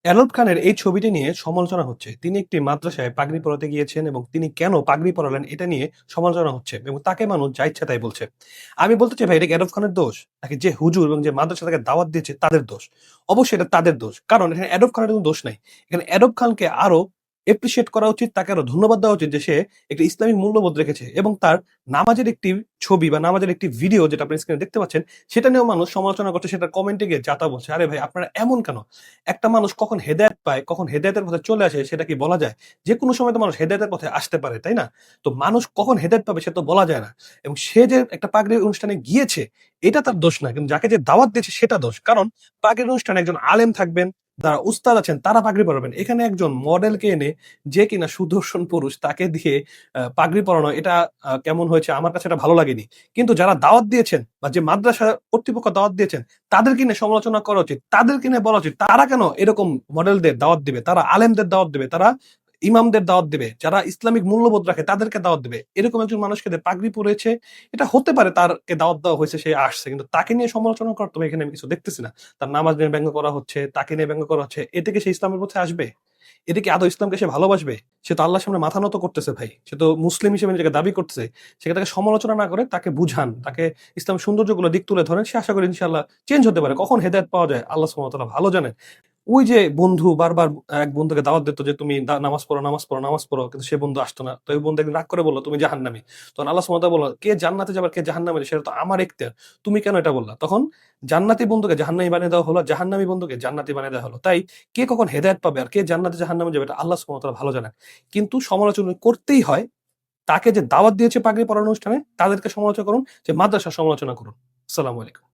Adolf খানের এই ছবিটি নিয়ে সমালোচনা হচ্ছে। তিনি একটি মাদ্রাসায় পাগড়ি পরাতে গিয়েছেন এবং তিনি কেন পাগড়ি পরালেন এটা নিয়ে সমালোচনা হচ্ছে এবং তাকে মানুষ যা ইচ্ছা তাই বলছে। আমি বলতে চাই ভাই এটা কি অ্যাডলফ খানের দোষ? নাকি যে হুজুর এবং যে মাদ্রাসা তাকে দাওয়াত দিয়েছে তাদের দোষ? অবশ্যই এটা তাদের দোষ। কারণ এখানে অ্যাডলফ খানের কোনো দোষ নাই। এখানে অ্যাডলফ খানকে আরো অ্যাপ্রিশিয়েট করা উচিত, তাকে আরো ধন্যবাদ দেওয়া উচিত যে সে একটি ইসলামিক মূল্যবোধ রেখেছে এবং তার নামাজের একটি ছবি বা নামাজের একটি ভিডিও যেটা আপনি স্ক্রিনে দেখতে পাচ্ছেন, সেটা নিয়েও মানুষ সমালোচনা করছে, সেটা কমেন্টে গিয়ে যা তা বলছে। আরে ভাই আপনারা এমন কেন? একটা মানুষ কখন হেদায়েত পায়, কখন হেদায়েতের পথে চলে আসে সেটা কি বলা যায়? যেকোনো সময় তো মানুষ হেদায়েতের পথে আসতে পারে, তাই না? তো মানুষ কখন হেদায়েত পাবে সে তো বলা যায় না। এবং সে যে একটা পাগড়ির অনুষ্ঠানে গিয়েছে এটা তার দোষ না। কিন্তু যাকে যে দাওয়াত দিয়েছে সেটা দোষ। কারণ পাগড়ির অনুষ্ঠানে একজন আলেম থাকবেন, যারা উস্তাদ আছেন তারা পাগড়ি পরাবেন। এখানে একজন মডেলকে এনে যে কিনা সুদর্শন পুরুষ তাকে দিয়ে পাগড়ি পরানো এটা কেমন হয়েছে আমার কাছে এটা ভালো লাগেনি। কিন্তু যারা দাওয়াত দিয়েছেন বা যে মাদ্রাসা কর্তৃপক্ষ দাওয়াত দিয়েছেন তাদেরকে নিয়ে সমালোচনা করা উচিত। তাদেরকে নিয়ে বলা উচিত, তারা কেন এরকম মডেলদের দাওয়াত দিবে? তারা আলেমদের দাওয়াত দিবে, তারা ইমামদের দাওয়াত দিবে, যারা ইসলামিক মূল্যবোধ রাখে তাদেরকে দাওয়াত দিবে। এরকম একজন মানুষকে দিয়ে পাগড়ি পরেছে, এটা হতে পারে তারকে দাওয়াত দেওয়া হয়েছে, সে আসছে। কিন্তু তাকে নিয়ে সমালোচনা করার তো ভাই এখানে আমি কিছু দেখতেছি না। তার নামাজ নিয়ে ব্যঙ্গ করা হচ্ছে, তাকে নিয়ে ব্যঙ্গ করা হচ্ছে। এতে কি সে ইসলামের পথে আসবে? এতে কি আদৌ ইসলামকে সে ভালোবাসবে? সে তো আল্লাহর সামনে মাথা নত করতেছে ভাই। সে তো মুসলিম হিসেবে নিজেকে দাবি করতেছে। সেখানে তাকে সমালোচনা না করে তাকে বুঝান, তাকে ইসলামের সৌন্দর্যগুলো দিক তুলে ধরেন। সে আশা করি ইনশাআল্লাহ চেঞ্জ হতে পারে। কখন হেদায়েত পাওয়া যায় আল্লাহ সুবহানাহু ওয়া তাআলা ভালো জানেন। ওই যে বন্ধু বারবার এক বন্ধুকে দাওয়াত দিত যে তুমি নামাজ পড়ো, নামাজ পড়ো, নামাজ পড়ো। কিন্তু সে বন্ধু আসতো না। তো ওই বন্ধু একদিন রাগ করে বলল, "তুমি জাহান্নামী।" তখন আল্লাহ সুবহানাহু ওয়া তাআলা বলল, "কে জান্নাতে যাবে আর কে জাহান্নামে যাবে সেটা তো আমার এখতিয়ার। তুমি কেন এটা বললা?" তখন জান্নাতি বন্ধুকে জাহান্নামী বানিয়ে দেওয়া হলো, জাহান্নামী বন্ধুকে জান্নাতি বানিয়ে দেওয়া হলো। তাই কে কখন হেদায়েত পাবে আর কে জান্নাতে জাহান্নামে যাবে এটা আল্লাহ সুবহানাহু ওয়া তাআলা ভালো জানেন। কিন্তু সমালোচনা করতেই হয়। তাকে যে দাওয়াত দিয়েছে পাগড়ি পরানোর অনুষ্ঠানে তাদেরকে সমালোচনা করুন, যে মাদ্রাসার সমালোচনা করুন। আসসালামু আলাইকুম।